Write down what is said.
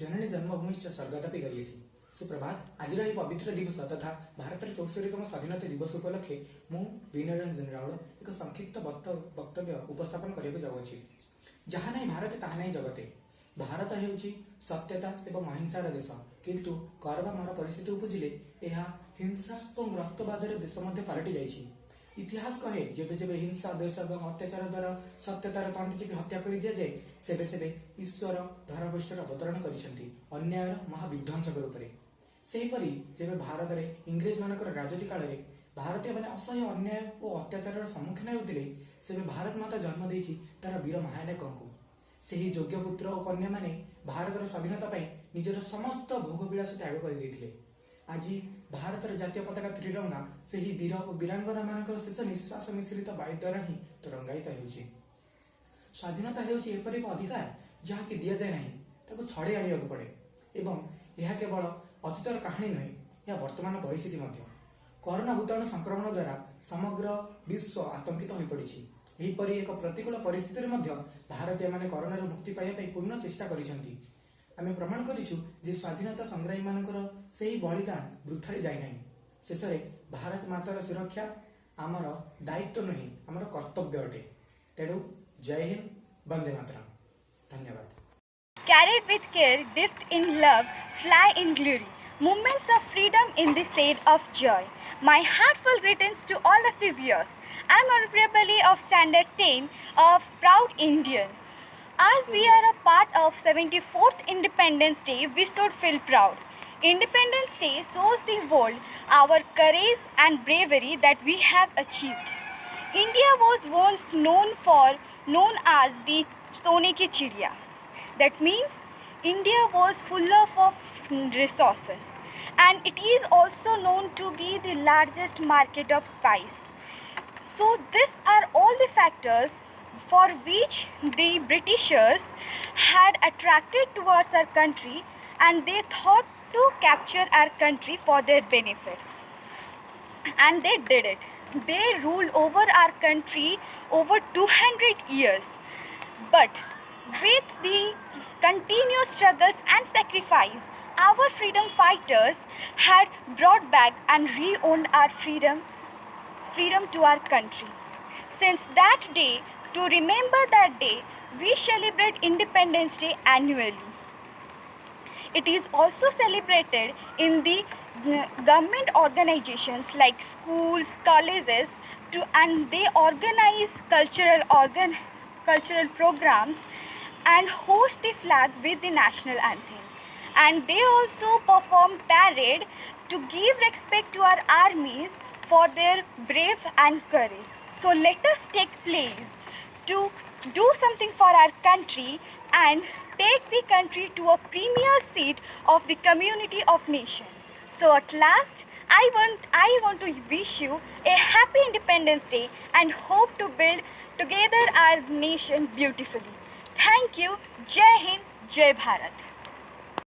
जननी जन्मभूमि स्वर्गदपि गरीयसी। सुप्रभात। आज पवित्र दिवस तथा भारत 74तम स्वाधीनता दिवस उपलक्षे मु वीररंजन राउल एक संक्षिप्त वक्तव्य उपस्थापन करने जाऊँगी। जहाँ नहीं भारत ताहा नहीं जगते। भारत हेउची सत्यता एवं अहिंसार देश, किंतु करवा मर परिस्थिति उपजिले यह हिंसा और रक्तवाद देश मध्य पलटि जाइछि। इतिहास कहे जेबे जेबे हिंसा द्वेष और अत्याचार द्वारा सत्यतार तंत्र चिपि हत्या कर दि जाए सेबे सेबे ईश्वर धरापृष्ठर अवतरण करिसेंती अन्यायर महाविध्वंसक रूपरे। सेहीपरि जेबे भारत में इंग्रेज मानकर राजनीति काल में भारतीय मैंने असह्य अन्याय और अत्याचार सम्मुखीन होते सेबे भारत माता जन्म देछि तार वीर महानायकों। ସେହି ଯୋଗ୍ୟ ପୁତ୍ର ଓ କନ୍ୟାମାନେ ଭାରତର ସ୍ୱାଧୀନତା ପାଇଁ ନିଜର ସମସ୍ତ ଭୋଗବିଳାସ ତ୍ୟାଗ କରିଦେଇଥିଲେ। ଆଜି ଭାରତର ଜାତୀୟ ପତାକା ତ୍ରିରଙ୍ଗା ସେହି ବୀର ଓ ବୀରାଙ୍ଗନା ମାନଙ୍କର ଶେଷ ନିଶ୍ୱାସ ମିଶ୍ରିତ ବାୟୁ ଦ୍ୱାରା ହିଁ ତରଙ୍ଗାୟିତ ହେଉଛି। ସ୍ୱାଧୀନତା ହେଉଛି ଏପରି ଏକ ଅଧିକାର ଯାହାକି ଦିଆଯାଏ ନାହିଁ, ତାକୁ ଛଡ଼େଇ ଆଣିବାକୁ ପଡ଼େ। ଏବଂ ଏହା କେବଳ ଅତୀତର କାହାଣୀ ନୁହେଁ, ଏହା ବର୍ତ୍ତମାନ ପରିସ୍ଥିତି ମଧ୍ୟ। କରୋନା ଭୂତାଣୁ ସଂକ୍ରମଣ ଦ୍ୱାରା ସମଗ୍ର ବିଶ୍ୱ ଆତଙ୍କିତ ହୋଇପଡ଼ିଛି। ଏହିପରି ଏକ ପ୍ରତିକୂଳ ପରିସ୍ଥିତିରେ ମଧ୍ୟ ଭାରତୀୟ ମାନେ କରୋନାରୁ ମୁକ୍ତି ପାଇବା ପାଇଁ ପୂର୍ଣ୍ଣ ଚେଷ୍ଟା କରିଛନ୍ତି। ଆମେ ପ୍ରମାଣ କରିଛୁ ଯେ ସ୍ୱାଧୀନତା ସଂଗ୍ରାମୀ ମାନଙ୍କର ସେହି ବଳିଦାନ ବୃଥାରେ ଯାଇନାହିଁ। ଶେଷରେ ଭାରତ ମାତାର ସୁରକ୍ଷା ଆମର ଦାୟିତ୍ୱ ନୁହେଁ, ଆମର କର୍ତ୍ତବ୍ୟ ଅଟେ। ତେଣୁ ଜୟ ହିନ୍ଦ, ବନ୍ଦେ ମାତରମ୍। ଧନ୍ୟବାଦ। Carried with care, dipped in love, fly in glory. Moments of freedom in the shade of joy. My heartfelt greetings to all of the viewers. I am honorably of Standard 10 of Proud Indian. As we are a part of 74th Independence Day, we should feel proud. Independence Day shows the world our courage and bravery that we have achieved. India was once known as the Sone ki Chidiya. That means India was full of resources, and it is also known to be the largest market of spice. So these are all the factors for which the Britishers had attracted towards our country, and they thought to capture our country for their benefits. And they did it. They ruled over our country over 200 years. But with the continuous struggles and sacrifice, our freedom fighters had brought back and re-owned our freedom to our country. Since that day, to remember that day, we celebrate Independence Day annually. It is also celebrated in the government organizations like schools, colleges, and they organize cultural programs and host the flag with the national anthem. And they also perform parade to give respect to our armies for their brave and courage. So let us take place to do something for our country and take the country to a premier seat of the community of nation. So at last, I want to wish you a happy Independence Day and hope to build together our nation beautifully. Thank you. Jai Hind, Jai Bharat.